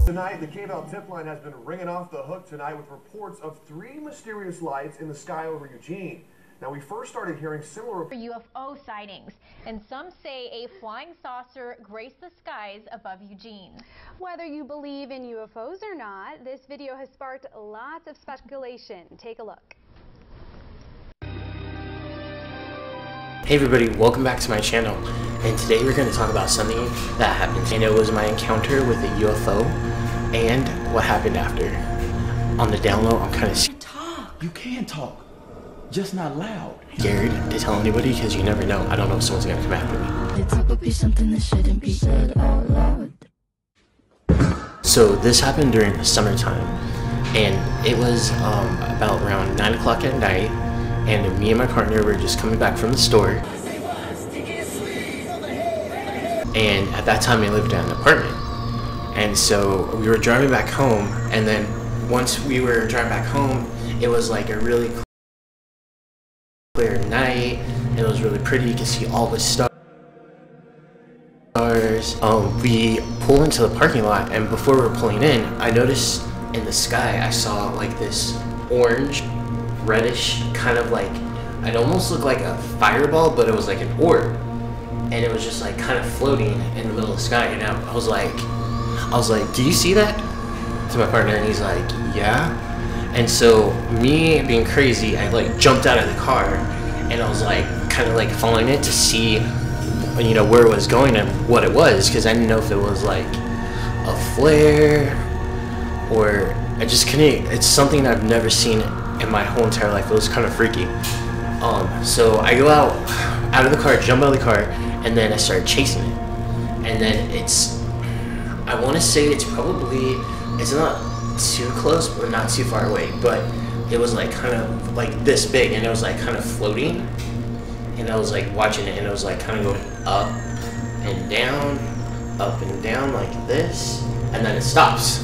Tonight, the KVAL tip line has been ringing off the hook tonight with reports of 3 mysterious lights in the sky over Eugene. Now, we first started hearing similar UFO sightings, and some say a flying saucer graced the skies above Eugene. Whether you believe in UFOs or not, this video has sparked lots of speculation. Take a look. Hey everybody, welcome back to my channel, and today we're going to talk about something that happened, and it was my encounter with a UFO and what happened after. On the down low, I'm kind of You can talk, just not loud. scared to tell anybody because you never know. I don't know if someone's going to come after me. It's probably something that shouldn't be said out loud. So this happened during the summertime, and it was about around 9 o'clock at night, and me and my partner were just coming back from the store. And at that time I lived in an apartment, and so we were driving back home, and then once we were driving back home, it was like a really clear night. It was really pretty. You could see all the stars. We pull into the parking lot, and before we were pulling in, I noticed in the sky I saw like this orange reddish kind of like, it almost looked like a fireball, but it was like an orb, and it was just like kind of floating in the middle of the sky. And I was like, do you see that? To my partner, and he's like, yeah. And so me being crazy, I like jumped out of the car, and I was like kind of like following it to see, you know, where it was going and what it was, because I didn't know if it was like a flare or I just couldn't. It's something I've never seen in my whole entire life. It was kind of freaky. So I go out of the car, jump out of the car, and then I started chasing it. And then I want to say it's not too close, but not too far away. But it was like kind of like this big, and it was like kind of floating. And I was like watching it, and it was like kind of going up and down like this, and then it stops.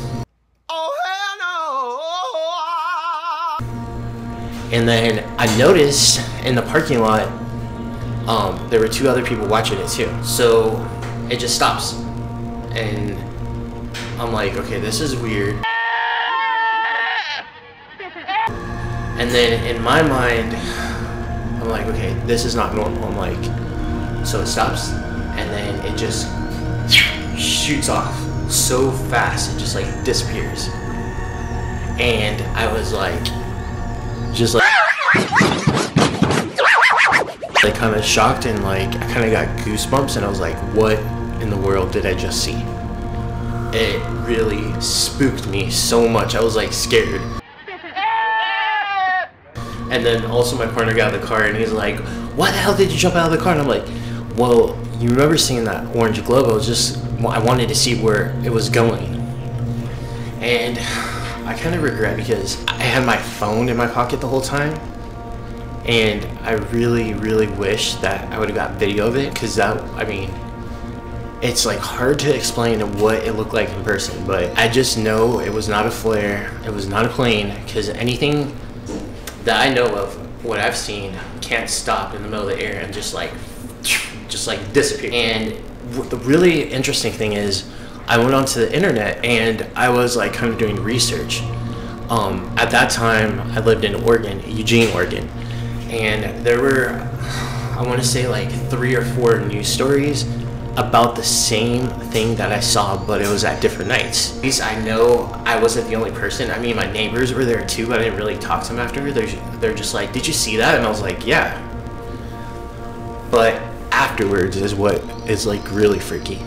And then I noticed in the parking lot, there were 2 other people watching it too. So it just stops. And I'm like, okay, this is weird. And then in my mind, I'm like, okay, this is not normal. I'm like, so it stops, and then it just shoots off so fast, it just like disappears. And I was like, just like kind of shocked, and like I kind of got goosebumps, and I was like, what in the world did I just see? It really spooked me so much. I was like scared. And then also my partner got out of the car, and he's like, why the hell did you jump out of the car? And I'm like, well, you remember seeing that orange globe? I wanted to see where it was going. And I kind of regret, because I had my phone in my pocket the whole time, and I really, really wish that I would have got video of it, because that, I mean, it's like hard to explain what it looked like in person, but I just know it was not a flare, it was not a plane, because anything that I know of, what I've seen, can't stop in the middle of the air and just like disappear. And the really interesting thing is, I went onto the internet, and I was like kind of doing research. At that time, I lived in Oregon, Eugene, Oregon, and there were, I want to say like 3 or 4 news stories about the same thing that I saw, but it was at different nights. At least I know I wasn't the only person. I mean, my neighbors were there too, but I didn't really talk to them after. They're just like, did you see that? And I was like, yeah. But afterwards is what is like really freaky.